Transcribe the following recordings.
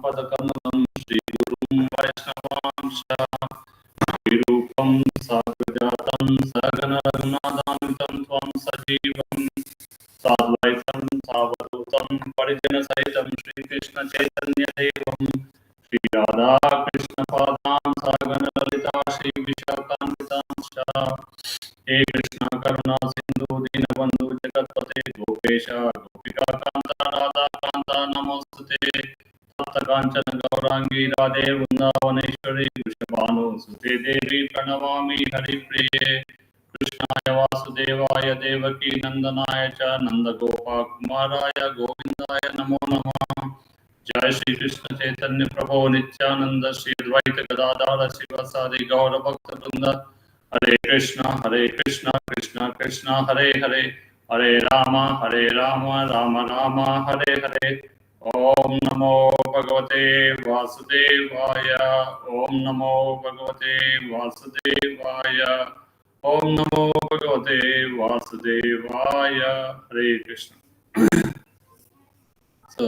Padakamalam Shri Gurum Vaishnavam Sha Virupam Sagrajatam Sagana Runadamitam Tvam Sajivam Sadvaitam Savadutam Parijana Saitam Shri Krishna Chaitanya Devam Shri Radha Krishna Padam Sagana Lalita Shri Vishakam Sha He Krishna Karuna Sindhu Dinabandhu Jagatpate Gopesha Gopika Kanta Radha Kanta Namostute Tapta Kanchana Gaurangi Radhe Vrindavaneshwari Vrishabhanu Sute Devi Pranavami Hari Priye Krishnaya Vasudevaya Devaki Nandanaya Cha Nandagopa Kumaraya Govindaya Namo Namah Jai Shri Krishna Chaitanya Prabhu Nityananda Shri Advaita Gadadhara Sivasadi Gaura Bhakta Vrinda Hare Krishna Krishna Krishna Hare Hare Hare Rama Rama Rama Hare Hare Om Namo Bhagavate Vasudevaya Om Namo Bhagavate Vasudevaya Om Namo Bhagavate Vasudevaya Hare Krishna. So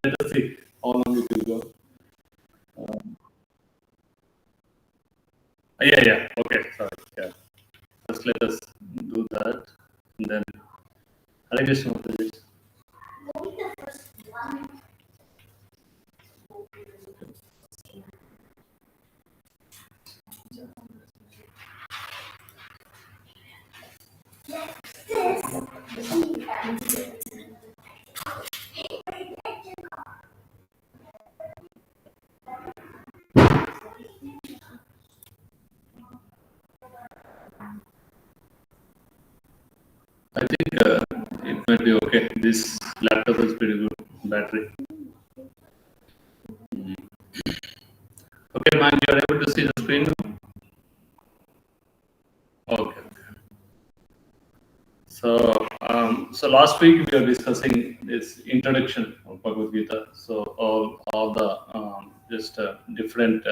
let us see how long it will go. Yeah. Okay, sorry. Yeah. First, let us do that, and then Hare Krishna. I think it might be okay. This laptop is pretty good battery. Okay, man, you are able to see the screen now? Okay. So last week we were discussing this introduction of Bhagavad Gita. So all the just different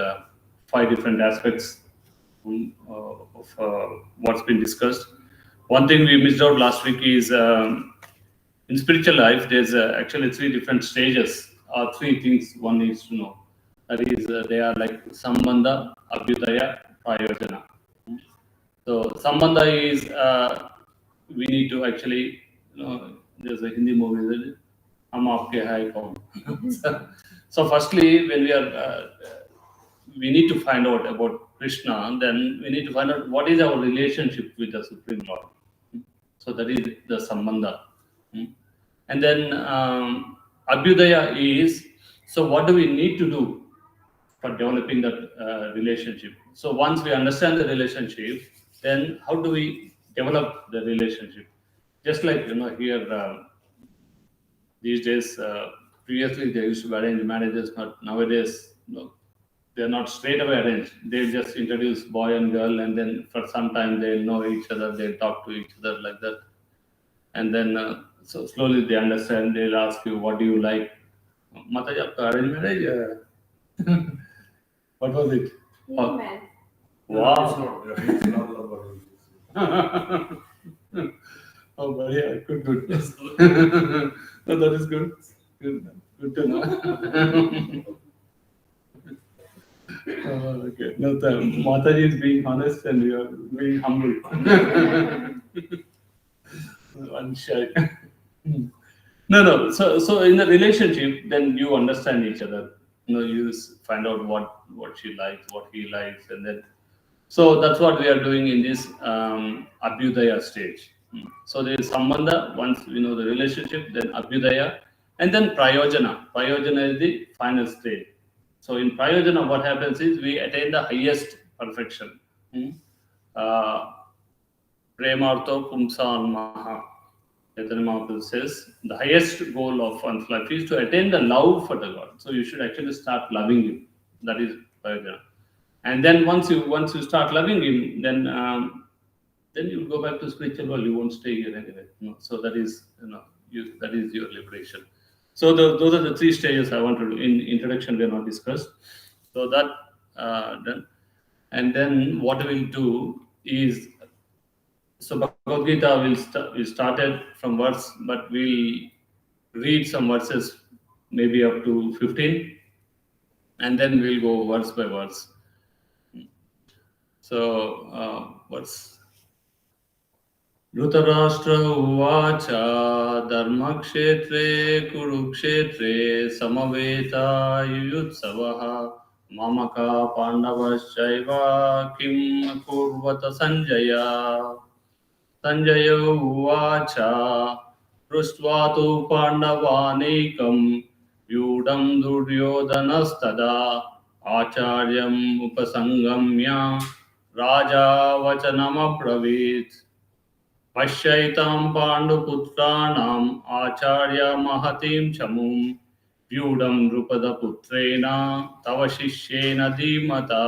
5 different aspects of what's been discussed. One thing we missed out last week is in spiritual life there's actually 3 different stages or 3 things one needs to know. That is, they are like Sambandha, Abhyudaya, Prayojana. So Sambandha is we need to actually, there's a Hindi movie, isn't it? Hum aapke hai kaun. So firstly, when we need to find out about Krishna, then we need to find out what is our relationship with the Supreme Lord. So that is the Sambandha. And then Abhyudaya is, so what do we need to do for developing that relationship? So once we understand the relationship, then how do we develop the relationship? Just like, here these days, previously they used to arrange marriages, but nowadays, they're not straight away arranged. They just introduce boy and girl, and then for some time they'll know each other, they'll talk to each other like that. And then, so slowly they understand, they'll ask you, what do you like? Mataji, aapka arranged marriage? What was it? Man. Wow. Oh, but yeah, good. No, that is good. Good to know. Okay. No, Mataji is being honest and you are being humble. Unshy. No. So in the relationship, then you understand each other. You find out what she likes, what he likes, and then. So that's what we are doing in this Abhyudaya stage. So there is Sambandha, once we know the relationship, then Abhyudaya, and then Prayojana. Prayojana is the final stage. So in Prayojana, what happens is we attain the highest perfection. Premartho Pumsan Maha. Chaitanya Mahaprabhu says the highest goal of one's life is to attain the love for the God. So you should actually start loving Him. That is Prayojana. And then once you start loving Him, then you go back to spiritual world. You won't stay here anyway. So that is that is your liberation. So those are the 3 stages I wanted to. In introduction we are not discussed. So that done. And then what we will do is, so Bhagavad Gita we started from verse, but we'll read some verses maybe up to 15, and then we'll go verse by verse. So, verse. Dhritarashtra उवाच धर्मक्षेत्रे कुरुक्षेत्रे समवेतायुयुत्सवः मामका पाण्डवश्चैव किं कुर्वत सञ्जय सञ्जय उवाच दृष्ट्वा तु पाण्डवानीकं व्यूढं दुर्योधनस्तदा आचार्यम् उपसंगम्य राजा वचनमब्रवीत् पश्यैतां पाण्डुपुत्राणाम् आचार्य महतीं चमुं व्यूढं नृपदपुत्रेण तव शिष्येन धीमता.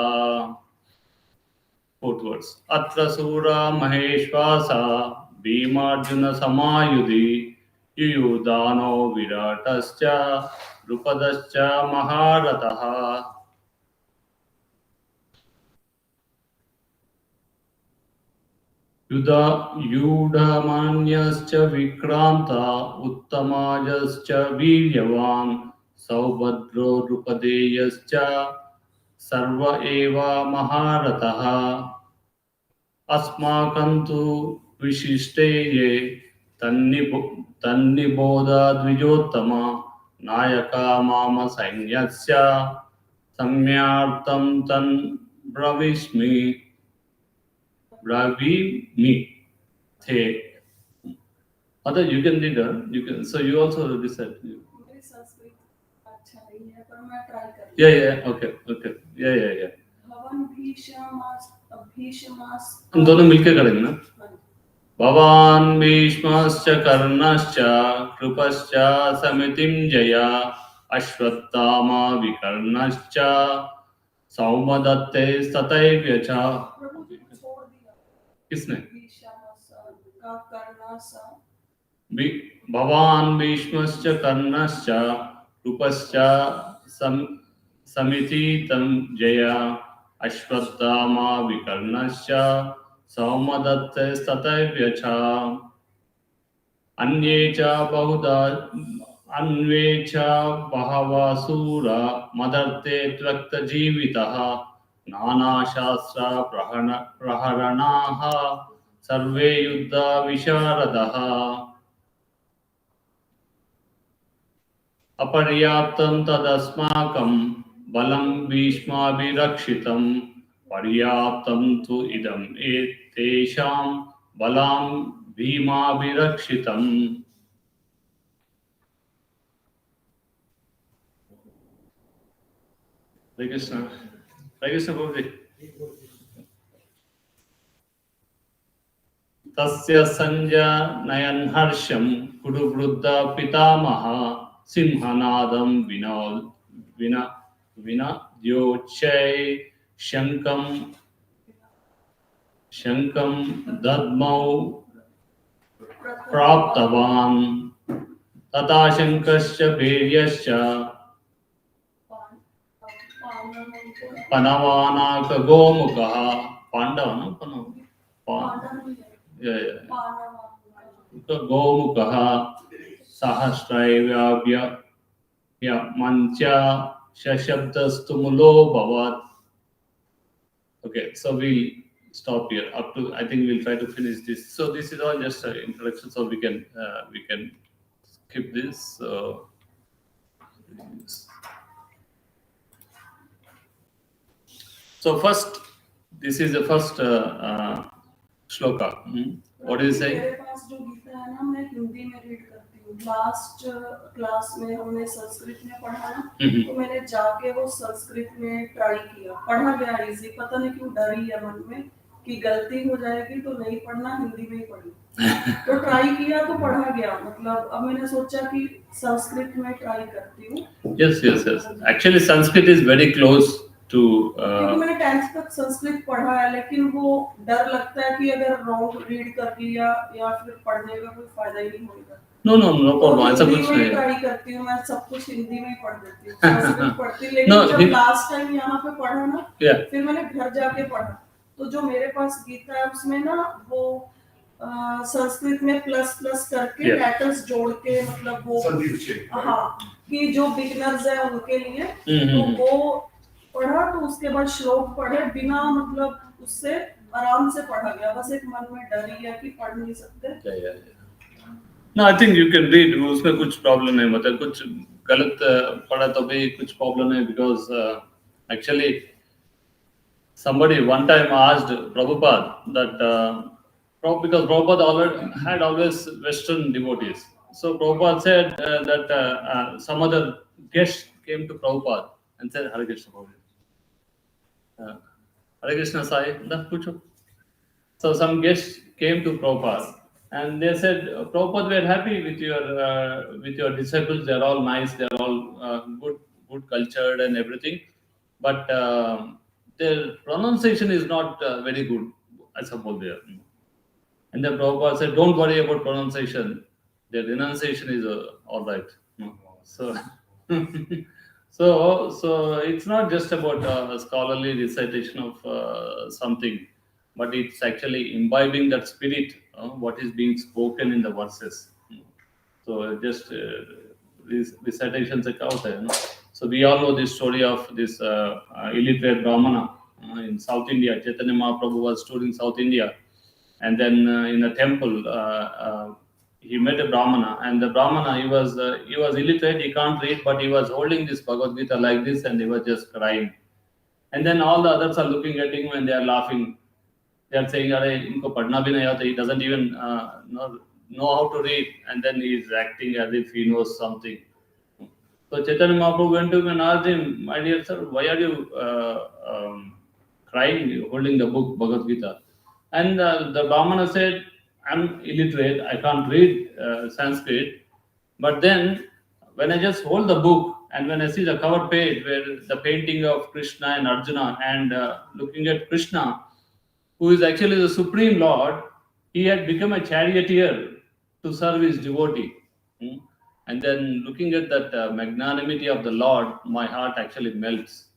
Fourth verse. अत्र सूरा महेश्वासा भीमार्जुन समायुधि युयुधानो विराटश्च नृपदश्च महारथः. यूढमान्यश्च विक्रान्ता उत्तमाजश्च वीर्यवान् सौभद्रो नृपदेयश्च सर्व एव महारथः. अस्माकं तु विशिष्टे ये तन्निबोध द्विजोत्तम नायका माम सैन्यस्य सम्यार्थं तन् ब्रवीमि the. Other you can read her. You can. So you also decide. Sanskrit अच्छा नहीं है पर मैं ट्राई करूँगी. Yeah. Okay. Yeah. भवन भीष्मास हम दोनों मिलके करेंगे ना. भवान् भीष्मश्च कर्णश्च कृपश्च समितिं जया अश्वत्थामा विकर्णश्च सौमदत्ते तथैव च. किसने? भवान् भीष्मश्च कर्णश्च कृपश्च समितिं जया अश्वत्थामा विकर्णश्च सौमदत्तस्तथैव च. अन्ये च बहवः शूरा मदर्थे त्यक्तजीवितः नानाशास्त्र प्रहरणाः सर्वे युद्ध विशारदः. अपर्याप्तं तदस्माकं बलं भीष्माभिरक्षितं पर्याप्तं तु इदम् एतेषां बलं भीमाभिरक्षितम्. हरे कृष्ण प्रभुजी. तस्य संजनयन् हर्षं कुरुवृद्ध पितामह सिंहनादं विनद्योच्चै शङ्खं दद्मौ प्राप्तवान्. तथा शङ्खश्च भैर्यश्च पनवानाक गोमुखः. गोमुखः सहस्रैव्य मंच शब्दस्तु मूलोऽभवत्. Okay, so we'll stop here. Up to I think we'll try to finish this. So this is all just an introduction, so we can skip this. So first, this is the first shloka. What is it saying? मेरे पास जो गीता है ना मैं हिंदी में read करती हूँ. Last class में हमने संस्कृत में पढ़ा ना, तो मैंने जाके वो संस्कृत में ट्राई किया. पढ़ा गया इजी. पता नहीं क्यों डर ही है मन में कि गलती हो जाएगी तो नहीं पढ़ना, हिंदी में ही पढ़ी. तो ट्राई किया तो पढ़ा गया. मतलब अब मैंने सोचा कि संस्कृत में ट्राई करती हूँ. Yes. Actually, Sanskrit is very close to. क्योंकि मैंने 10th तक संस्कृत पढ़ा है, लेकिन वो डर लगता है कि अगर रॉन्ग रीड कर लिया या फिर पढ़ने का कोई फायदा ही नहीं होगा. No problem. ऐसा कुछ नहीं. ट्राई करती हूँ मैं, सब कुछ हिंदी में ही पढ़ देती हूँ. संस्कृत पढ़ती, लेकिन जब लास्ट टाइम यहाँ पे पढ़ा ना, फिर मैंने घर जाके पढ़ा, तो जो मेरे पास गीता है उसमें ना वो संस्कृत में प्लस करके लेटर्स जोड़ के, मतलब वो हाँ कि जो बिगनर्स है उनके लिए, तो हम्म। वो पढ़ा, तो उसके बाद श्लोक पढ़े बिना मतलब उससे आराम से पढ़ा गया, बस एक मन में डर ही है कि पढ़ नहीं सकते। No, I think you can read. उसमें कुछ प्रॉब्लम नहीं, मतलब कुछ गलत पढ़ा तो भी कुछ प्रॉब्लम नहीं, because actually somebody one time asked Prabhupada that because Prabhupada had always Western devotees. So Prabhupada said that some other guest came to Prabhupada and said, Hare Krishna Prabhupada. Hare Krishna Sai, da pucho. So some guests came to Prabhupada and they said, Prabhupada, we are happy with your disciples. They are all nice. They are all good cultured and everything. But their pronunciation is not very good, I suppose they are. And then Prabhupada said, don't worry about pronunciation. Their renunciation is all right. So, so it's not just about scholarly recitation of something, but it's actually imbibing that spirit, what is being spoken in the verses. So just these recitations are out there. So we all know this story of this illiterate Brahmana in South India. Chaitanya Mahaprabhu was touring South India, and then in a temple he met a Brahmana, and the Brahmana, he was illiterate, he can't read, but he was holding this Bhagavad Gita like this, and he was just crying. And then all the others are looking at him and they are laughing. They are saying, "Arey, inko padhna bhi nahi aata." He doesn't even know how to read, and then he is acting as if he knows something. So Chaitanya Mahaprabhu went to him and asked him, "My dear sir, why are you crying, holding the book Bhagavad Gita?" And the Brahmana said, "I'm illiterate, I can't read Sanskrit, but then when I just hold the book and when I see the cover page where the painting of Krishna and Arjuna and looking at Krishna, who is actually the Supreme Lord, he had become a charioteer to serve his devotee. Hmm? And then looking at that magnanimity of the Lord, my heart actually melts.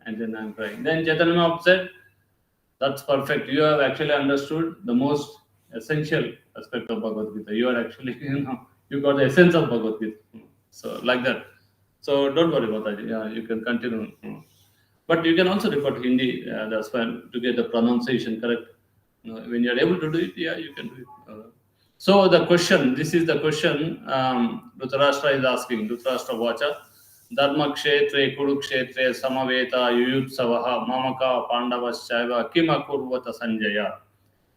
And then I'm crying." Then Chaitanya Mahaprabhu said, "That's perfect. You have actually understood the most essential aspect of Bhagavad Gita. You are actually, you got the essence of Bhagavad Gita." So like that. So don't worry about that. Yeah, you can continue. But you can also refer to Hindi. That's fine, to get the pronunciation correct. When you are able to do it, yeah, you can do it. So the question, this is the question Dhritarashtra is asking. Dhritarashtra Vacha. Dharma kshetre kurukshetre samaveta yuyutsavaha mamaka pandavaschaiva kim akurvata Sanjaya.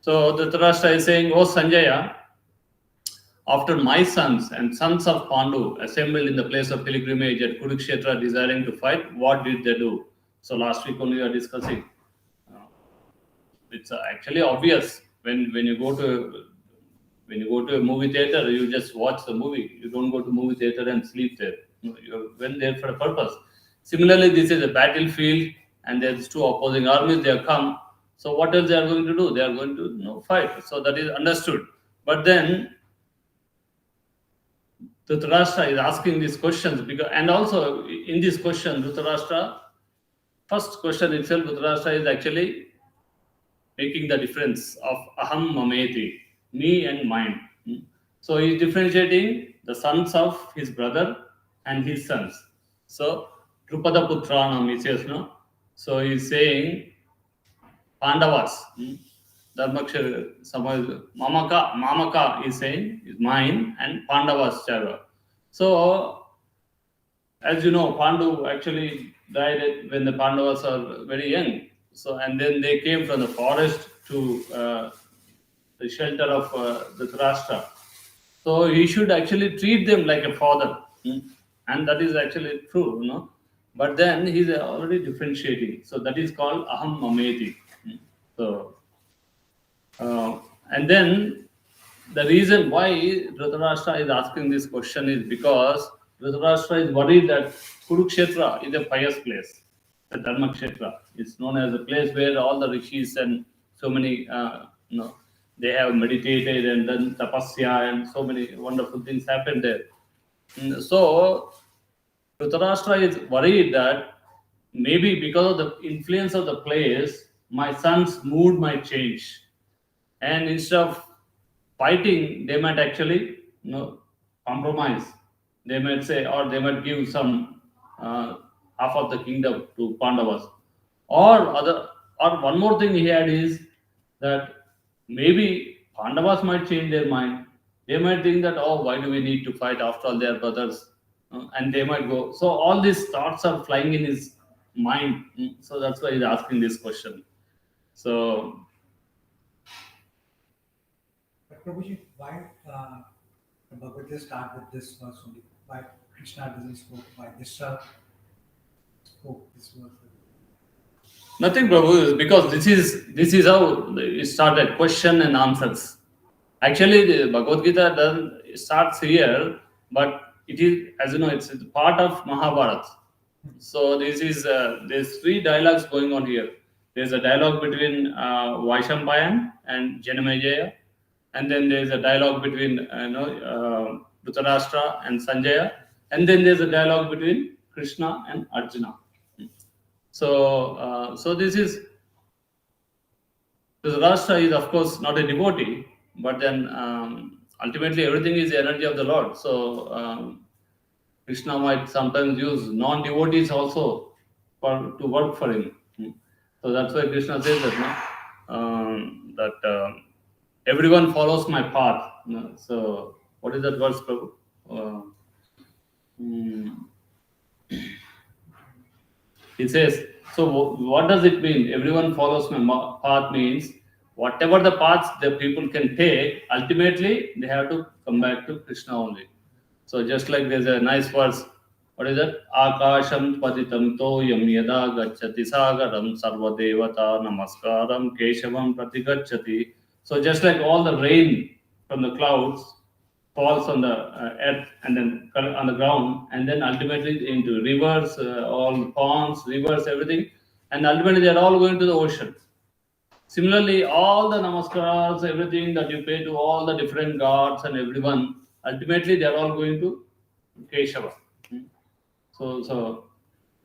So Dhritarashtra is saying, "Oh Sanjaya, after my sons and sons of Pandu assembled in the place of pilgrimage at Kurukshetra desiring to fight, what did they do?" So last week only we were discussing. It's actually obvious when you go to a movie theater, you just watch the movie. You don't go to movie theater and sleep there. You went there for a purpose. Similarly, this is a battlefield, and there's two opposing armies. They have come. So what else they are going to do? They are going to fight. So that is understood. But then Dhritarashtra is asking these questions because, and also in this question, Dhritarashtra, first question itself, Dhritarashtra is actually making the difference of aham mameti, me and mine. So he is differentiating the sons of his brother and his sons. So Drupada Putranam, he says, no? So he is saying Pandavas, Dharmakshara, Mamaka is saying is mine, and Pandavas Chara. So as you know, Pandu actually died when the Pandavas are very young. So, and then they came from the forest to the shelter of the Dhritarashtra. So he should actually treat them like a father, and that is actually true, But then he's already differentiating. So that is called aham mameti. So, and then the reason why Dhritarashtra is asking this question is because Dhritarashtra is worried that Kurukshetra is a pious place. The Dharma Kshetra is known as a place where all the rishis and so many, they have meditated and done tapasya and so many wonderful things happen there. So Dhritarashtra is worried that maybe because of the influence of the place, my son's mood might change. And instead of fighting, they might actually compromise. they might say, or they might give some half of the kingdom to Pandavas. Or one more thing he had is that maybe Pandavas might change their mind. They might think that, oh, why do we need to fight? After all, they are brothers. And they might go. So all these thoughts are flying in his mind. So that's why he's asking this question. So, But Prabhuji, why the Bhagavad Gita start with this verse only? Why Krishna doesn't spoke? Why Krishna spoke this verse? nothing, Prabhu, because this is how it started, question and answers. Actually, the Bhagavad Gita starts here, but it is, as you know, it's part of Mahabharata. So this is there's three dialogues going on here. There's a dialogue between Vaishampayan and Janamejaya, and then there's a dialogue between Dhritarashtra and Sanjaya, and then there's a dialogue between Krishna and Arjuna. So this is Dhritarashtra is of course not a devotee, but then ultimately everything is the energy of the Lord. So Krishna might sometimes use non-devotees also to work for him. So that's why Krishna says that everyone follows my path. So what is that verse, Prabhu? He says, so what does it mean? Everyone follows my path means whatever the paths the people can take, ultimately they have to come back to Krishna only. So just like there's a nice verse, what is that? Akasham patitam toyam yada gacchati sagaram sarva devata namaskaram keshavam pratigacchati. So just like all the rain from the clouds falls on the earth and then on the ground, and then ultimately into rivers, all ponds, rivers, everything, and ultimately they are all going to the ocean. Similarly, all the namaskaras, everything that you pay to all the different gods and everyone, ultimately they are all going to Keshava. So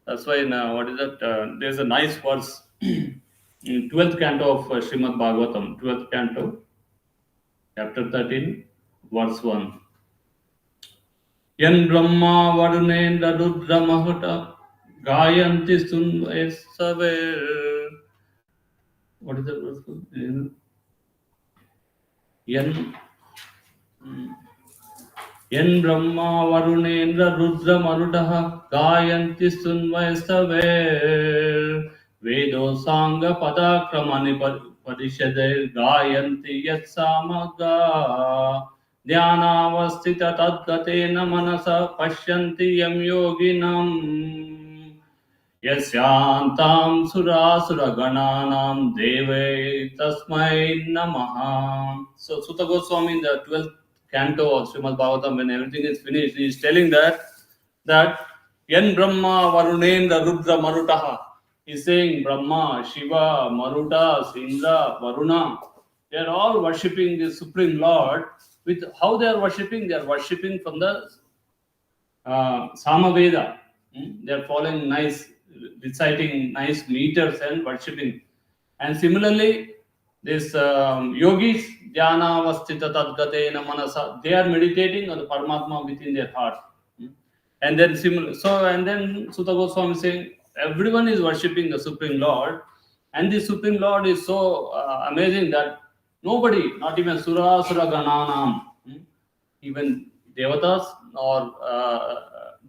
that's why now what is that? There's a nice verse in 12th canto of Srimad Bhagavatam, 12th canto, chapter 13, verse 1. Yan Brahma Varunendra Rudra Mahuta Gayanti Sunvayesaver. What is that verse? Yan Brahma Varunendra Rudra Marudaha Gayanti Sunvayesaver Vedo Sangha Padakramani Parishader Gayanti Yatsamaga Dhyanavastita Tadgatena Manasa Pashyanti Yam Yoginam Yasyantam Surasura Gananam Deve Tasmai Namaha. So Sutta Goswami in the 12th canto of Srimad Bhagavatam, when everything is finished, he is telling that Yan Brahma Varunendra Rudra Marutaha. He is saying Brahma, Shiva, Maruta, Indra, Varuna, they are all worshipping the Supreme Lord. With how they are worshipping? They are worshipping from the Samaveda. They are following nice, reciting nice meters and worshipping. And similarly, this yogis, dhyana vastita tadgatena manasa, they are meditating on the Paramatma within their heart. And then Sutta Goswami is saying everyone is worshipping the Supreme Lord, and the Supreme Lord is so amazing that nobody, not even Sura Gananam, even Devatas or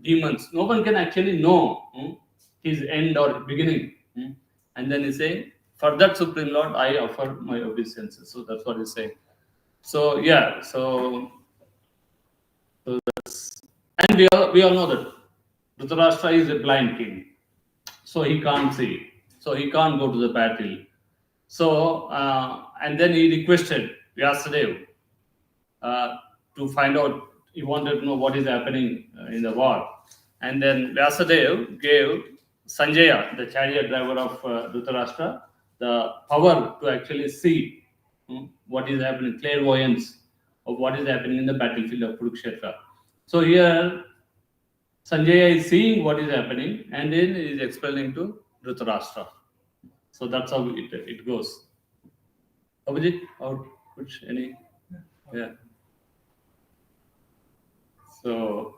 demons, no one can actually know his end or beginning. And then he's saying, for that Supreme Lord, I offer my obeisances. So that's what he's saying. So yeah, so that's, and we all know that Dhritarashtra is a blind king, so he can't see, so he can't go to the battle. So and then he requested Vyasadeva to find out. He wanted to know what is happening in the war, and then Vyasadeva gave Sanjaya, the chariot driver of Dhritarashtra, the power to actually see what is happening, clairvoyance of what is happening in the battlefield of Kurukshetra. So here Sanjaya is seeing what is happening, and then he is explaining to Dhritarashtra. So that's how it goes. Abhijit, or which any? Yeah. So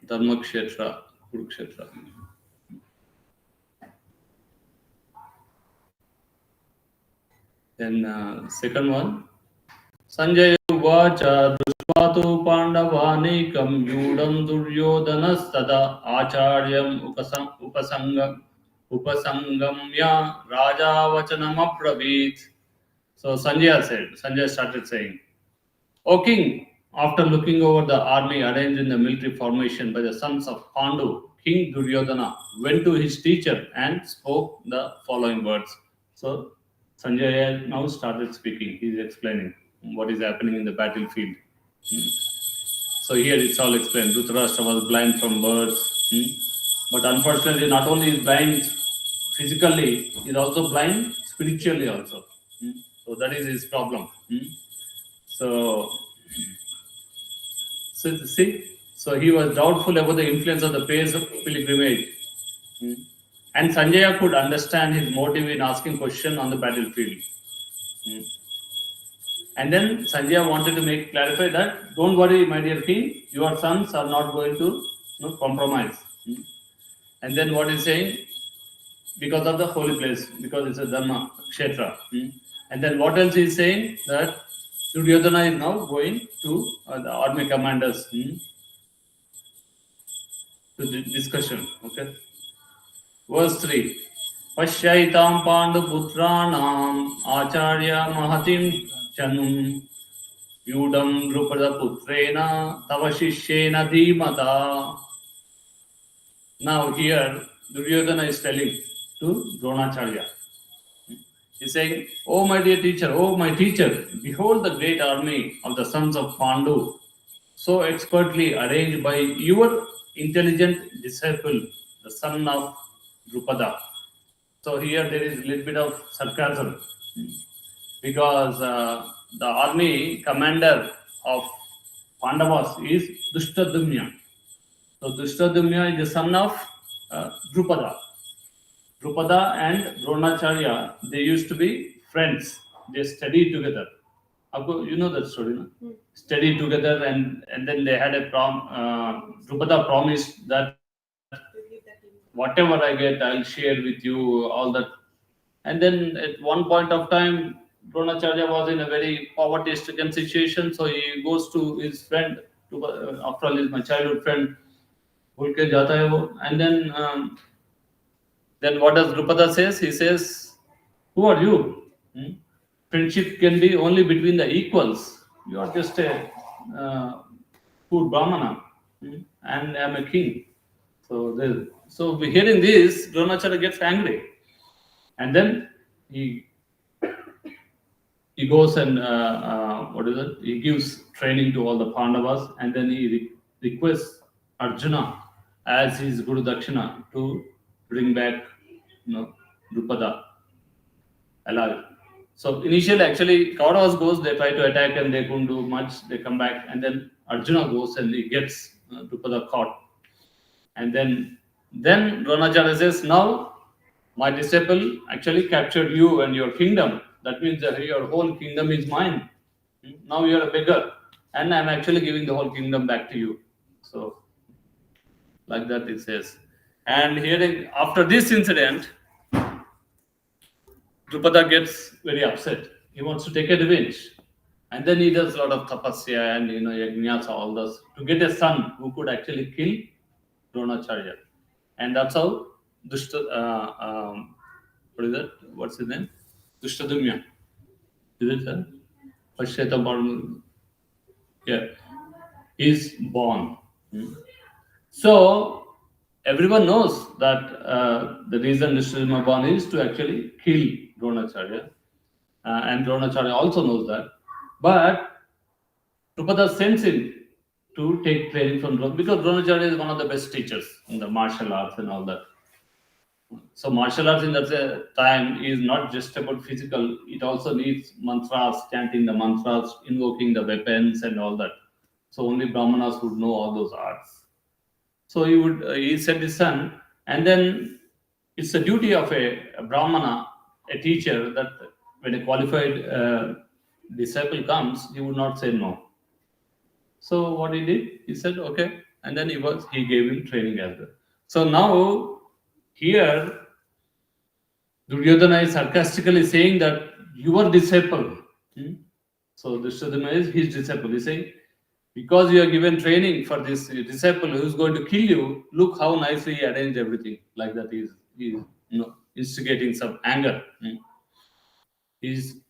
Dharmakshetra, Kurukshetra. Then second one, Sanjay Uvacha Drisva tu Pandavanikam Yudam Duryodhanastada Acharyam Upasangamya Raja Vachanam Abrabit. So Sanjay started saying, O king, after looking over the army arranged in the military formation by the sons of Pandu, King Duryodhana went to his teacher and spoke the following words. So Sanjay now started speaking. He is explaining what is happening in the battlefield. So here it's all explained. Dhritarashtra was blind from birth. But unfortunately, not only is blind physically, he is also blind spiritually also. So that is his problem. So he was doubtful about the influence of the pace of pilgrimage. And Sanjaya could understand his motive in asking question on the battlefield. And then Sanjaya wanted to clarify that, don't worry, my dear king, your sons are not going to compromise. And then what he's saying, because of the holy place, because it's a Dharma Kshetra. And then what else he's saying, that Duryodhana is now going to the army commanders to the discussion. Okay. Verse 3. Pashyaitam Pandu Putranam Acharya Mahatim Chanum Yudam Drupada Putrena Tavashishena Dhimata. Now here Duryodhana is telling to Dronacharya. He's saying, oh my dear teacher, oh my teacher, behold the great army of the sons of Pandu, so expertly arranged by your intelligent disciple, the son of Drupada. So here there is a little bit of sarcasm because the army commander of Pandavas is Drishtadumna. So Drishtadumna is the son of Drupada. Drupada and Dronacharya, they used to be friends. They studied together. You know that story, no? Studied together, and then they had a Drupada promised that whatever I get, I'll share with you, all that. And then at one point of time, Dronacharya was in a very poverty-stricken situation, so he goes to his friend, after all, he's my childhood friend, and then what does Drupada says? He says, who are you? Friendship can be only between the equals. You are just a poor Brahmana, and I am a king. So hearing this, Dronacharya gets angry. And then he goes and he gives training to all the Pandavas, and then he requests Arjuna as his Guru Dakshina to bring back Drupada alive. So initially, actually, Kauravas goes, they try to attack and they couldn't do much. They come back, and then Arjuna goes and he gets Drupada caught. And then Dronacharya says, now my disciple actually captured you and your kingdom. That means that your whole kingdom is mine. Now you are a beggar, and I'm actually giving the whole kingdom back to you. So, like that it says. And hearing after this incident, Drupada gets very upset. He wants to take a revenge. And then he does a lot of tapasya and yajnas, all those, to get a son who could actually kill Dronacharya. And that's how what is that? What's his name? Drishtadumna. Is it, sir? Pashyaitam. Yeah. Is born. So everyone knows that the reason Drishtadumna born is to actually kill Dronacharya. And Dronacharya also knows that. But Drupada sends him to take training from Dronacharya, because Dronacharya is one of the best teachers in the martial arts and all that. So martial arts in that time is not just about physical, it also needs mantras, chanting the mantras, invoking the weapons and all that. So only Brahmanas would know all those arts. So he sent his son, and then it's the duty of a Brahmana, a teacher, that when a qualified disciple comes, he would not say no. So what he did, he said, okay, and then he gave him training as well. So now here Duryodhana is sarcastically saying that your disciple. So Duryodhana is his disciple. He's saying, because you are given training for this disciple who is going to kill you, look how nicely he arranged everything. Like that, he's instigating some anger.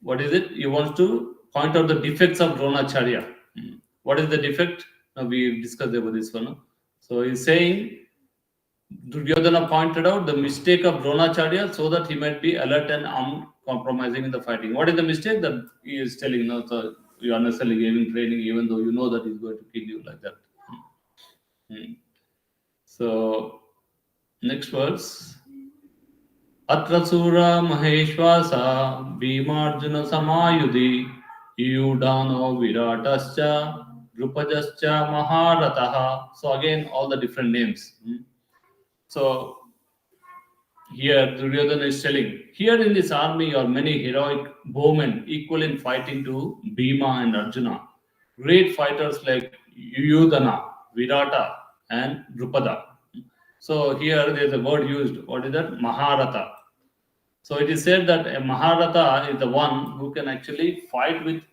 What is it? He wants to point out the defects of Dronacharya. What is the defect? Now we discussed about this one. So he's saying Duryodhana pointed out the mistake of Dronacharya so that he might be alert and uncompromising in the fighting. What is the mistake that he is telling? So you are necessarily giving training even though you know that he's going to kill you, like that. So next verse. Atra Sura Maheshwasa Bhimarjuna Samayudhi Yudhano Viratascha Drupajascha Maharataha. So again, all the different names. So here Duryodhana is telling, here in this army are many heroic bowmen equal in fighting to Bhima and Arjuna. Great fighters like Yudhana, Virata and Drupada. So here there is a word used. What is that? Maharata. So it is said that a Maharata is the one who can actually fight with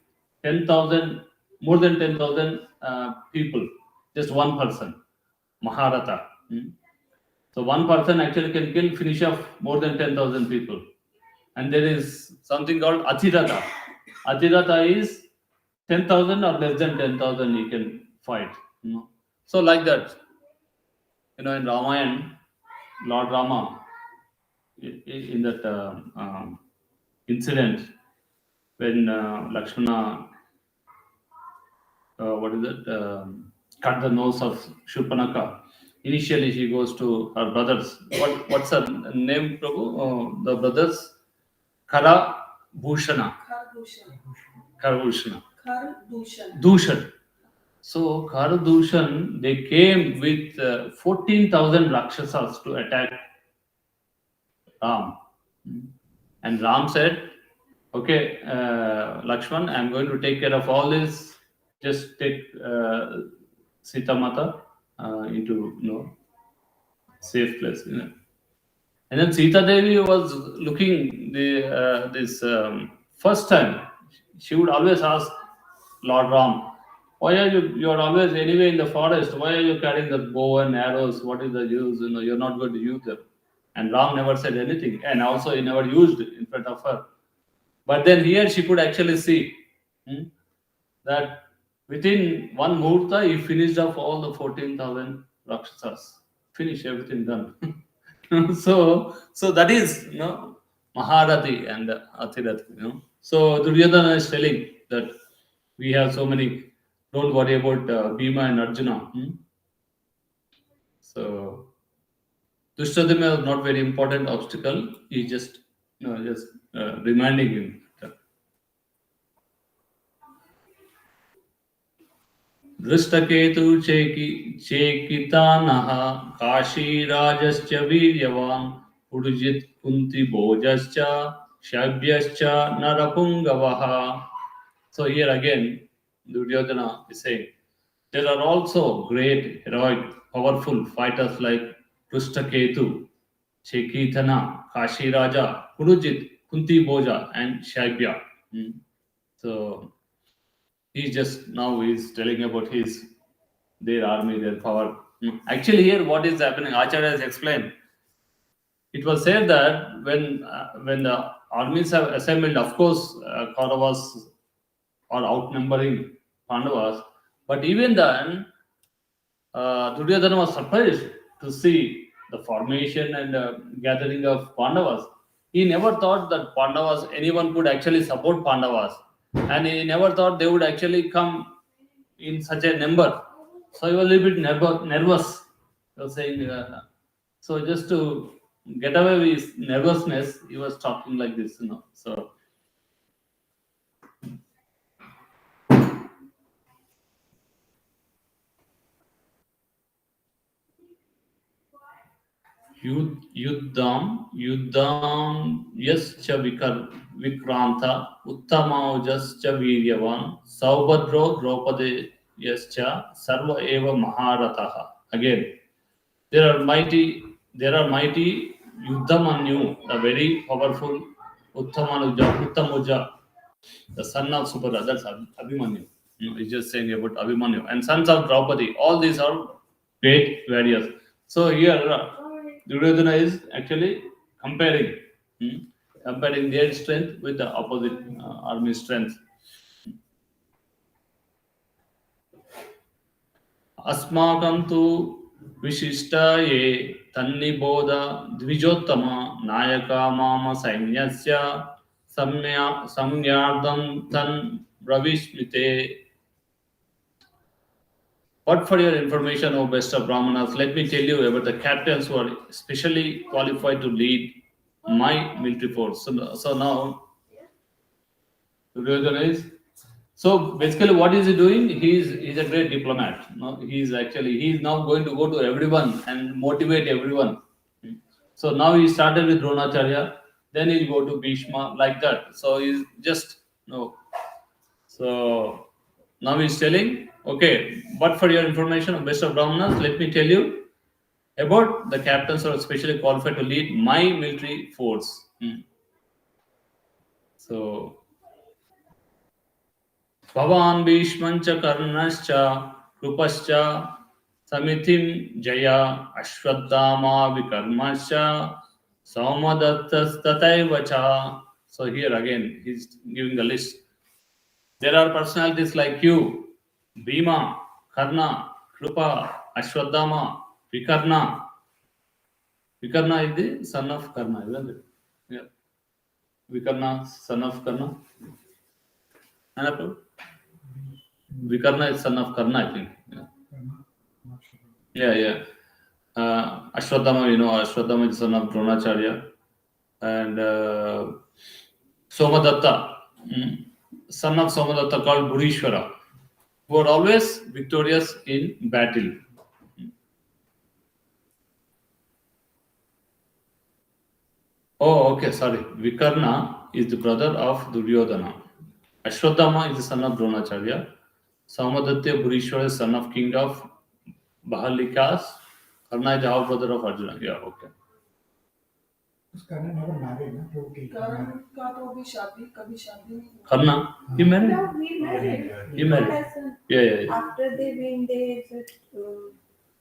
10,000, more than 10,000 people. Just one person. Maharata. So one person actually can finish off more than 10,000 people. And there is something called Atirata. Atirata is 10,000 or less than 10,000 he can fight. So like that, in Ramayana, Lord Rama, in that incident when Lakshmana, cut the nose of Shurpanaka. Initially, she goes to her brothers. What's her name, Prabhu? The brothers? Kara Bhushana. Dushan. So Karadushan, they came with 14,000 Rakshasas to attack Ram. And Ram said, okay, Lakshman, I'm going to take care of all this. Just take Sita Mata into safe place. And then Sita Devi was looking this first time. She would always ask Lord Ram, why are you are always anyway in the forest? Why are you carrying the bow and arrows? What is the use? You're not going to use them. And Ram never said anything. And also he never used it in front of her. But then here she could actually see that within one Murta, he finished off all the 14,000 Rakshasas. Finish everything done. So that is Maharati and Athirathi. So Duryodhana is telling that we have so many, don't worry about Bhima and Arjuna. So Dushradhima is not very important obstacle. He just reminding him. Drishtaketu Chekitanaha Kashirajascha Viryavan Purujit Kunti Bojascha Shabhyascha Narapungavaha. So here again, Duryodhana is saying, there are also great, heroic, powerful fighters like Drishtaketu, Chekitana, Kashiraja, Purujit, Kunti Boja, and Shabhya. So he's telling about their army, their power. Actually, here what is happening? Acharya has explained. It was said that when the armies have assembled, of course, Kauravas are outnumbering Pandavas, but even then, Duryodhana was surprised to see the formation and gathering of Pandavas. He never thought that anyone could actually support Pandavas. And he never thought they would actually come in such a number. So he was a little bit nervous. He was saying, so just to get away with his nervousness, he was talking like this, So Yuddham yascha vikranta uttamaujaschcha viryavan saubhadro draupade yascha sarva eva maharataha. Again, there are mighty Yuddhamanyu, the very powerful Uttamanuja, the son of Subhadra, that's Abhimanyu. He's just saying about Abhimanyu. And sons of Draupadi, all these are great warriors. So here, Duryodhana is actually comparing, comparing their strength with the opposite army strength. अस्माकं तु विशिष्टाये तन्निबोध द्विजोत्तम नायका माम सैन्यस्य संज्ञार्थं तन् ब्रवीष्मिते. But for your information, O best of Brahmanas, let me tell you about the captains who are specially qualified to lead my military force. So now, Duryodhana is. So basically, what is he doing? He's a great diplomat. No, he's now going to go to everyone and motivate everyone. So now he started with Dronacharya, then he'll go to Bhishma, like that. So he's just no. So now he's telling, okay, but for your information, best of Brahmanas, let me tell you about the captains who are specially qualified to lead my military force. So Bhavan Bhishmancha Karnascha Krupascha Samithim Jaya Ashwadhama Vikarmascha Saumadattas Tataivacha. So here again he's giving the list. There are personalities like you, Bhima, Karna, Krupa, Ashwadhama, Vikarna. Vikarna is the son of Karna, isn't it? Yeah. Vikarna, son of Karna. Vikarna is son of Karna, I think. Yeah. Ashwadhama, Ashwadhama is son of Dronacharya. And Somadatta, son of Somadatta called Bhurishwara, who are always victorious in battle. Oh, okay, sorry. Vikarna is the brother of Duryodhana. Ashwadhama is the son of Dronacharya. Somadatta Bhurishwara is son of king of Bahalikas. Karna is the half brother of Arjuna. Yeah, okay. Karna never married, na? कर्ण का तो अभी कभी शादी नहीं हुई. Karna, he married? No, he married. He married. Has a- Yeah. After they win, they just.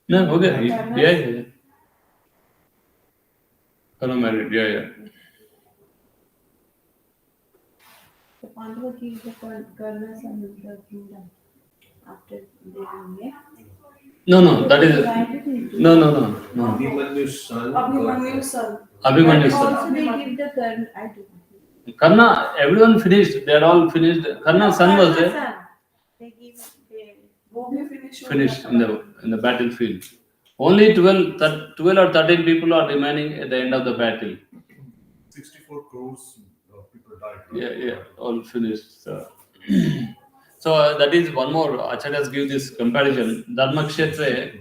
No, okay. Karna- Yeah. Karna married. Yeah. The Pandava killed the Karna's son of the kingdom after they win, yeah? No, that is. Why did he do No. Abhimanyu's son. Abhimanyu's son. Abhimanyu's that? son. Also, they give the Karna. I don't know. Karna, everyone finished. They are all finished. Karna's son was there. Son. They give. वो भी finish हो Finished गया. in the battlefield. Only 12 or 13 people are remaining at the end of the battle. 64 crores people died. Right? Yeah, all finished. So that is one more. Acharyas give this comparison. Dharma Kshetra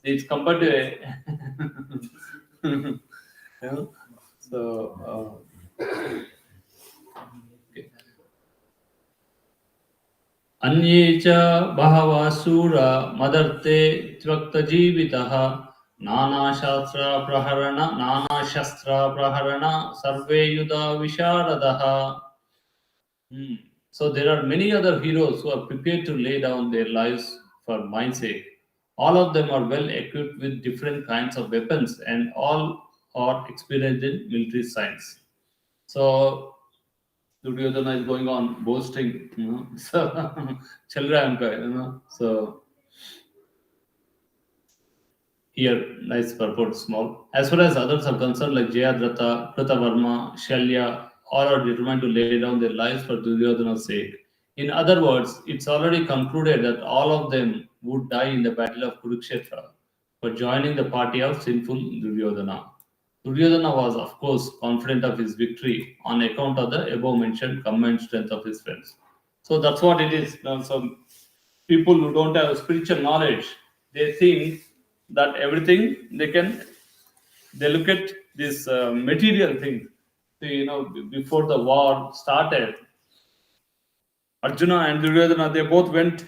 is compared to a. So. Okay. अन्ये च बहवः शूरा मदर्थे त्वक्तजीवितः नानाशस्त्रप्रहरण सर्वे युधा विशारदः. So there are many other heroes who are prepared to lay down their lives for my sake. All of them are well equipped with different kinds of weapons and all are experienced in military science. So Duryodhana is going on boasting, So Chalra, So here, nice purport, small. As far as others are concerned, like Jayadratha, Kritavarma, Shalya, all are determined to lay down their lives for Duryodhana's sake. In other words, it's already concluded that all of them would die in the battle of Kurukshetra for joining the party of sinful Duryodhana. Duryodhana was, of course, confident of his victory on account of the above-mentioned combined strength of his friends. So that's what it is. Now, some people who don't have spiritual knowledge, they think that everything they look at this material thing. So, before the war started, Arjuna and Duryodhana, they both went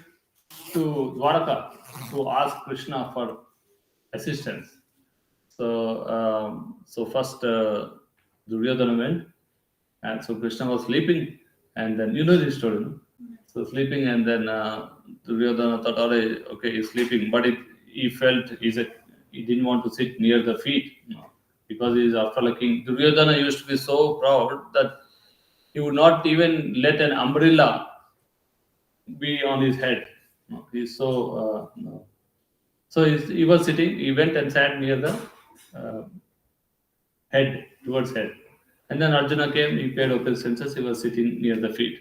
to Dwaraka to ask Krishna for assistance. So first Duryodhana went, and so Krishna was sleeping, and then you know this story, no? So sleeping, and then Duryodhana thought, "Alright, okay, he's sleeping," but he felt he didn't want to sit near the feet, because he is after a king. Duryodhana used to be so proud that he would not even let an umbrella be on his head. He's so so he was sitting. He went and sat near the head, towards head. And then Arjuna came, he paid obeisances, he was sitting near the feet.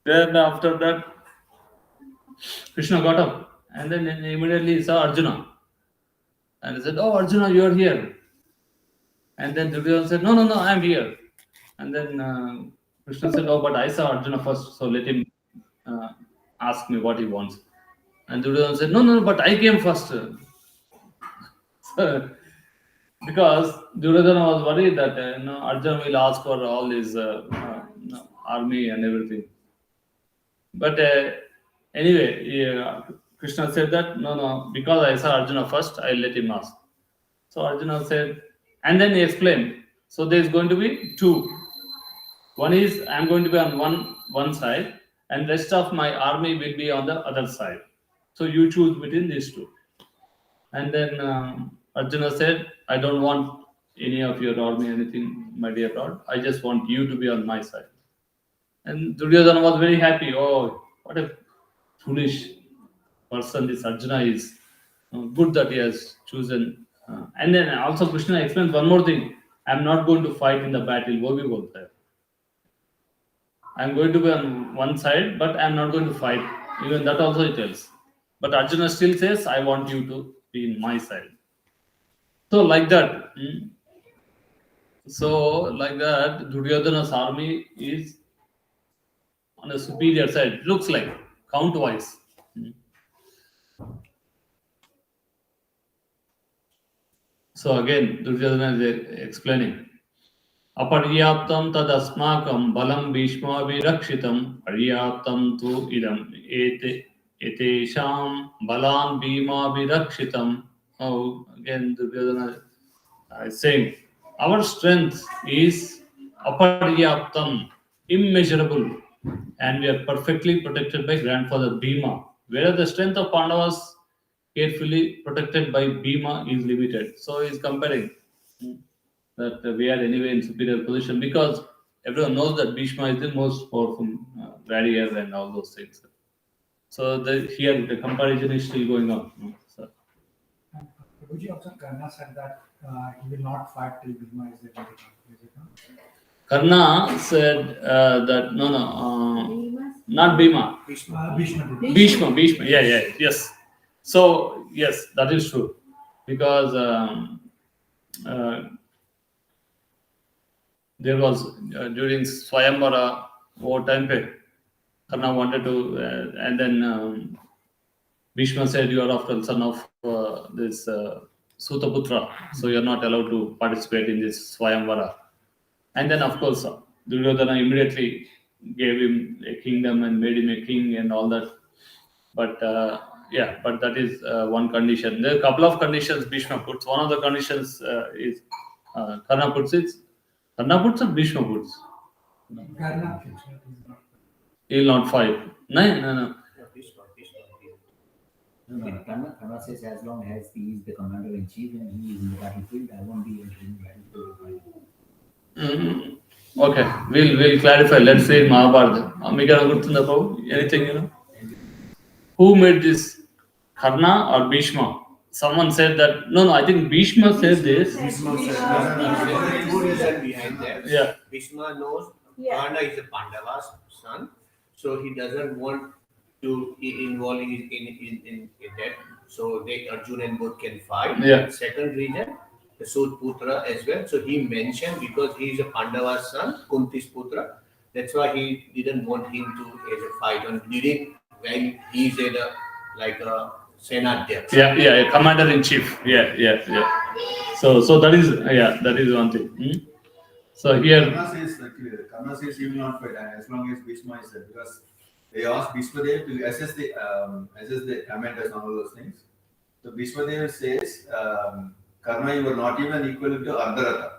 Then after that, Krishna got up and then immediately he saw Arjuna. And he said, "Oh, Arjuna, you are here." And then Duryodhana said, "No, I am here." And then Krishna said, "Oh, but I saw Arjuna first, so let him ask me what he wants." And Duryodhana said, "No, but I came first." So, because Duryodhana was worried that Arjuna will ask for all his army and everything. But anyway, Krishna said that no, because I saw Arjuna first, I'll let him ask. So Arjuna said, and then he explained. So there is going to be two. One is I'm going to be on one side, and rest of my army will be on the other side. So you choose between these two. And then Arjuna said, "I don't want any of your army, anything, my dear Lord. I just want you to be on my side." And Duryodhana was very happy. Oh, what a foolish person this Arjuna is. Good that he has chosen. And then also Krishna explains one more thing. I'm not going to fight in the battle. वो भी बोलता है. I'm going to be on one side, but I'm not going to fight. Even that also he tells. But Arjuna still says, "I want you to be in my side." So like that. So like that, Duryodhana's army is on a superior side. It looks like count-wise. So again, Duryodhana is explaining. Aparyaptam tad asmakam balam bhishma virakshitam paryaptam tu idam etesham balan bhima virakshitam. Oh, again, Duryodhana is saying, our strength is aparyaptam, immeasurable, and we are perfectly protected by grandfather Bhima. Whereas the strength of Pandavas, carefully protected by Bhima, is limited. So he is comparing that we are anyway in superior position because everyone knows that Bhishma is the most powerful warrior and all those things. So here the comparison is still going on. So, Prabhuji, also Karna said that he will not fight till Bhima is the king. Is it not? Karna said that not Bhima. Bhishma. Yes. So yes, that is true, because there was during Swayamvara war time, Karna wanted to, and then Bhishma said, "You are after son of this Sutaputra, so you are not allowed to participate in this Swayamvara." And then, of course, Duryodhana immediately gave him a kingdom and made him a king and all that. But but that is one condition. There are a couple of conditions Bhishma puts. One of the conditions is Karna puts it. Karna puts or Bhishma puts? Karna. He will not fight. No. Karna says, as long as he is the commander in chief and he is in the battlefield, I won't be entering the battlefield. Okay, we'll clarify. Let's say Mahabharata. Anything, Who made this? Karna or Bhishma? Someone said that. No, I think Bhishma said this. Bhishma said two reasons behind that. Yeah. Bhishma knows Karna is a Pandava's son, so he doesn't want to involve in that. So they Arjuna and both can fight. Yeah. Second reason, the Sud Putra as well. So he mentioned because he is a Pandava's son, Kunti's Putra. That's why he didn't want him to as a fight on during when he's at a Senadhyaksh. Yeah, commander in chief. Yeah. So that is one thing. So here, Karna says he will not fight as long as Bhishma is there, because They asked Bhishmadev to assess the commanders and all those things. So Bhishmadev says, Karna, you were not even equal to Ardharatha.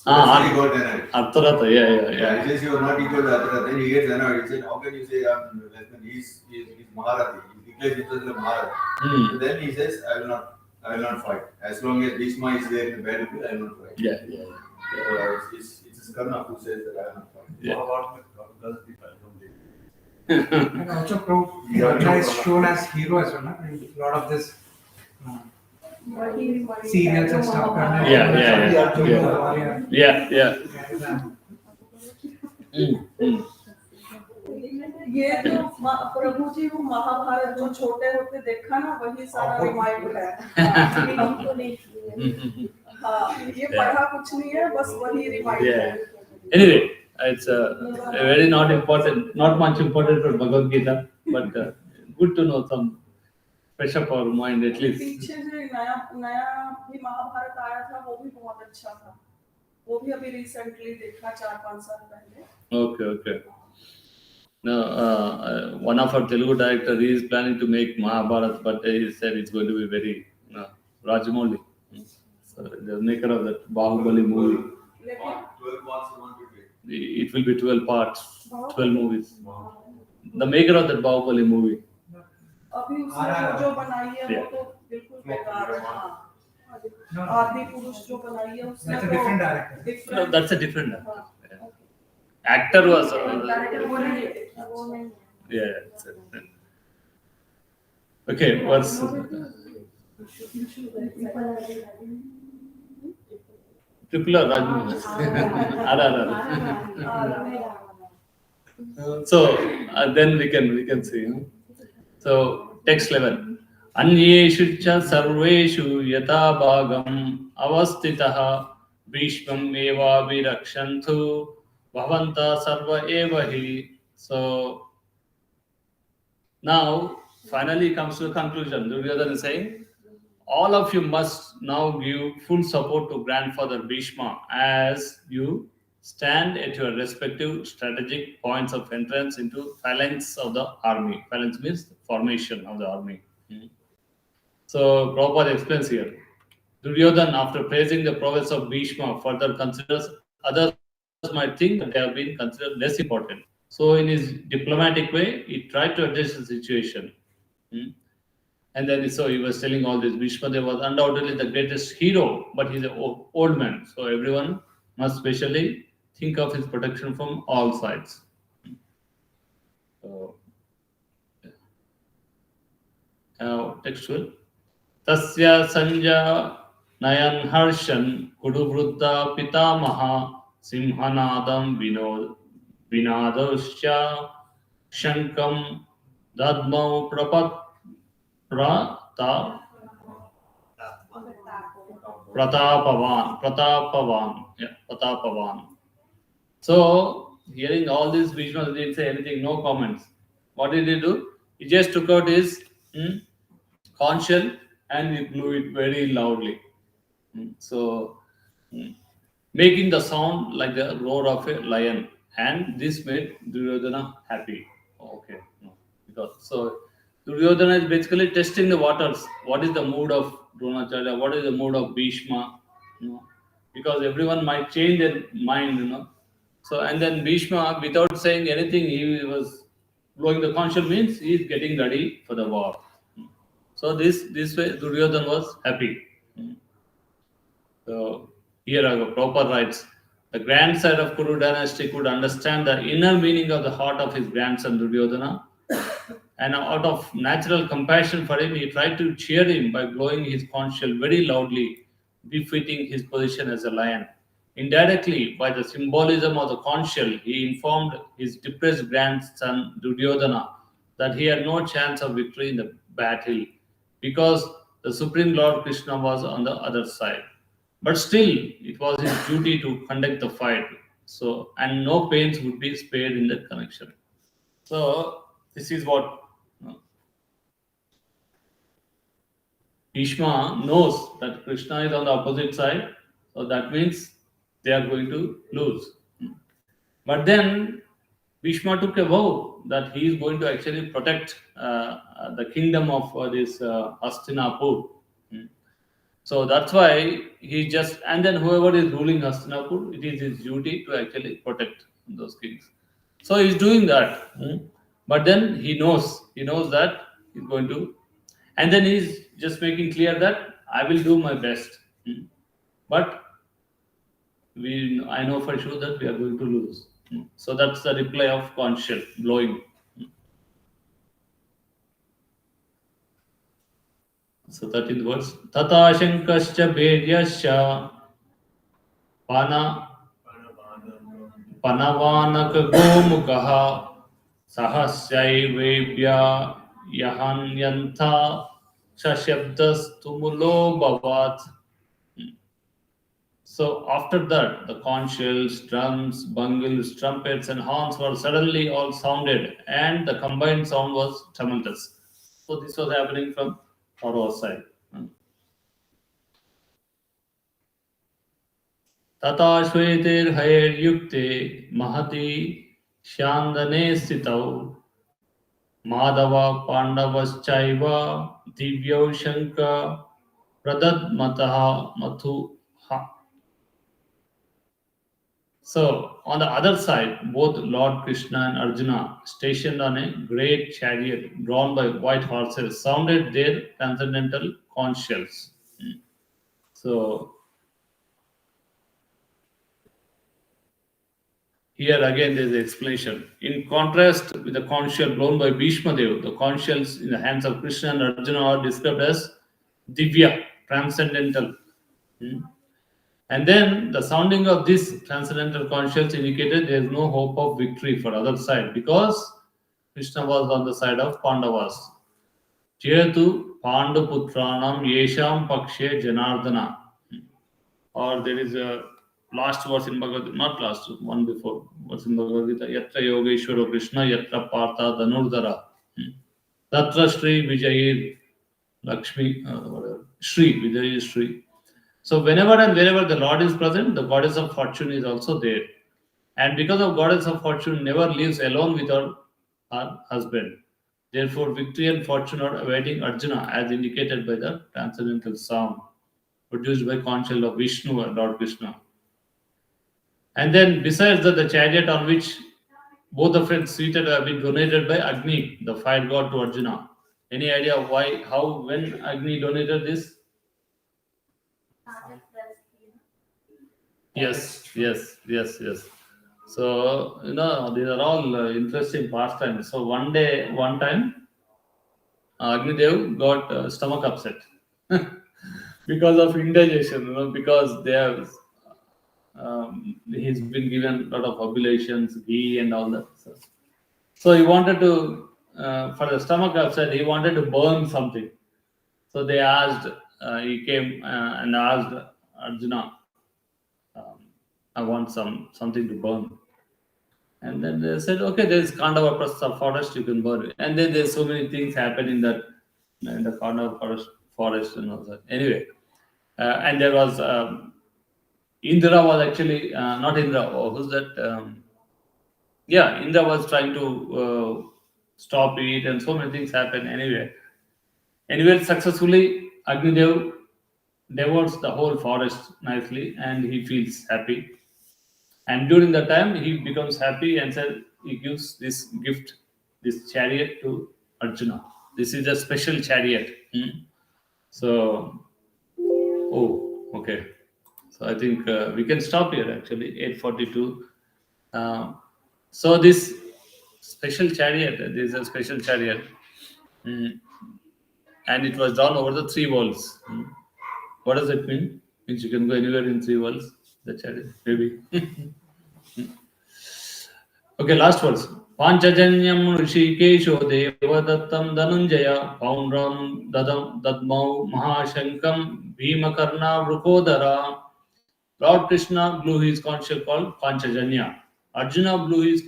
That's why he got annoyed. Artharata, yeah. He says you are not equal to Ardharatha. Then he gets annoyed. He said, how can you say I'm less than he's Maharathi? He declares himself as Maharathi. So then he says, I will not fight. As long as Bhishma is there in the battlefield, I will not fight. Yeah. It's Karna who says that I will not fight. Yeah. And also Karna is shown as hero as well, no? In a lot of this serials and stuff. Karna is Yeah. ये जो प्रभु जी वो महाभारत जो छोटे होते देखा ना वही सारा रिमाइंड है हाँ ये पढ़ा कुछ नहीं है बस वही रिमाइंड है Anyway, it's very not much important for Bhagavad Gita, but good to know some fresh up our mind at least. पीछे जो नया भी महाभारत आया था वो भी बहुत अच्छा था वो भी अभी रिसेंटली देखा 4-5 साल पहले Okay. Now, one of our Telugu director is planning to make Mahabharata, but he said it's going to be very Rajamouli. So the maker of that Bahubali movie. 12 parts you want to take. It will be 12 parts, 12 movies. The maker of that Bahubali movie. अभी उसने जो बनाई है वो तो बिल्कुल बेकार है आदि पुरुष जो बनाई है उसने That's a different director. No, that's a different actor was. Okay, verse. Triple R Rajmohan. So then we can see. So text level. Anyeshu cha sarveshu yata bhagam avastitaha bhishmam eva virakshantu bhavanta sarva eva hi. So now finally comes to the conclusion. Duryodhana is saying, all of you must now give full support to grandfather Bhishma as you stand at your respective strategic points of entrance into phalanx of the army. Phalanx means formation of the army. So Prabhupada explains here. Duryodhana, after praising the prowess of Bhishma, further considers others might think that they have been considered less important. So in his diplomatic way, he tried to address the situation. And then so he was telling all this. Bhishma was undoubtedly the greatest hero, but he's an old man. So everyone must specially think of his protection from all sides. So, now textual. Tasya Sanja Nayan Harshan Kudu Vruddha Pitamaha Simhanadam Vinadoscha Shankam Dadmau Pratapavan. So, hearing all this, Bhishma didn't say anything, no comments. What did he do? He just took out his conch shell and he blew it very loudly. So, making the sound like the roar of a lion. And this made Duryodhana happy. Okay. So, Duryodhana is basically testing the waters. What is the mood of Dronacharya? What is the mood of Bhishma? Because everyone might change their mind, So, and then Bhishma, without saying anything, he was blowing the conch shell means he is getting ready for the war. So, this way Duryodhana was happy. So, here Prabhupada writes, the grandson of Kuru dynasty could understand the inner meaning of the heart of his grandson Duryodhana. And out of natural compassion for him, he tried to cheer him by blowing his conch shell very loudly, befitting his position as a lion. Indirectly, by the symbolism of the conch shell, he informed his depressed grandson Duryodhana that he had no chance of victory in the battle because the Supreme Lord Krishna was on the other side. But still, it was his duty to conduct the fight. So, and no pains would be spared in that connection. So, this is what Bhishma knows that Krishna is on the opposite side. So that means they are going to lose. But then Bhishma took a vow that he is going to actually protect the kingdom of this Hastinapur. So that's why he just, and then whoever is ruling Hastinapur, it is his duty to actually protect those kings. So he's doing that. But then he knows that he's going to, and then he's just making clear that I will do my best. But I know for sure that we are going to lose. So that's the reply of conch shell blowing. So 13th verse. Tata shankascha bedyascha pana panavanaka gomukaha sahasyaivebhya yahanyantha shashabdas tumulo bhavat. So after that, the conch shells, drums, bungles, trumpets, and horns were suddenly all sounded, and the combined sound was tumultuous. So this was happening from our side. तथा श्वेतेर्हयैर्युक्ते महति शान्दने स्थितौ Madhav पाण्डवश्चैव दिव्यौ शङ्ख प्रदद्मतः मथुः. So on the other side, both Lord Krishna and Arjuna, stationed on a great chariot drawn by white horses, sounded their transcendental conch shells. So here again there is an explanation. In contrast with the conch shell blown by Bhishma Dev, the conch shells in the hands of Krishna and Arjuna are described as divya, transcendental. And then the sounding of this transcendental conch shells indicated there is no hope of victory for other side because Krishna was on the side of Pandavas. Jetu Pandaputranam Yesham Pakshe Janardana. Or there is a last verse in Bhagavad Gita, not last, one before, verse in Bhagavad Gita, Yatra Yogeshwaro Krishna, Yatra Partha Dhanurdhara, Tatra Shri Vijayir Lakshmi, whatever, Shri, Vijayir Shri. So whenever and wherever the Lord is present, the goddess of fortune is also there. And because of goddess of fortune never lives alone with her husband. Therefore, victory and fortune are awaiting Arjuna as indicated by the transcendental sound produced by conch shell of Vishnu and Lord Krishna. And then besides that, the chariot on which both the friends seated have been donated by Agni, the fire god, to Arjuna. Any idea why, how, when Agni donated this? Yes. So, these are all interesting pastimes. So one time, Agni Dev got stomach upset because of indigestion, because they have, he's been given a lot of oblations, ghee and all that. So he wanted to, for the stomach upset, he wanted to burn something. So they asked, he came and asked Arjuna, I want something to burn. And then they said, okay, there is Kandava Prastha forest, you can burn it. And then there's so many things happen in the Kandava forest and all that. Anyway, and there was, Indra was actually, not Indra, who's that? Indra was trying to stop it, and so many things happen. Anyway, successfully, Agnidev devours the whole forest nicely, and he feels happy. And during that time, he becomes happy and said he gives this gift, this chariot to Arjuna. This is a special chariot. So, okay. So I think we can stop here actually, 8:42. So this special chariot, this is a special chariot, and it was drawn over the three worlds. What does it mean? Means you can go anywhere in three worlds. The chariot, maybe. Okay, last verse. Panchajanyam Rishikesho Devadattam Dhananjaya Paundram Dadmau Mahashankam Bhimakarna Vrukodara. Lord Krishna blew his conch shell called Panchajanya. Arjuna blew his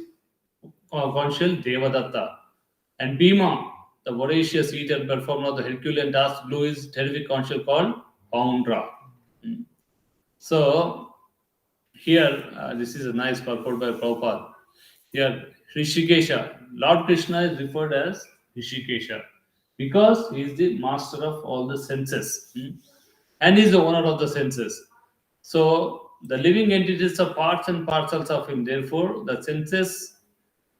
conch shell Devadatta. And Bhima, the voracious eater performer of the Herculean task, blew his terrific conch shell called Poundra. So, here, this is a nice purport by Prabhupada. Here, Rishikesha. Lord Krishna is referred as Rishikesha because he is the master of all the senses. And he is the owner of the senses. So the living entities are parts and parcels of him. Therefore, the senses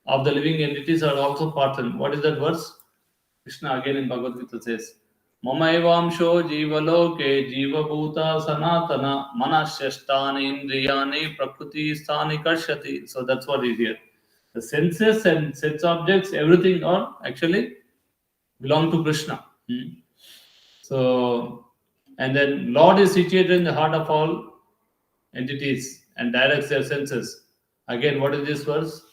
of the living entities are also parts. And what is that verse? Krishna again in Bhagavad Gita says, Mama evamsho jivaloke jivabhuta sanatana manashyasthani indriyani prakriti sthani karshati. So that's what is here. The senses and sense objects, everything are actually belong to Krishna. So, and then Lord is situated in the heart of all entities and directs their senses. Again, what is this verse?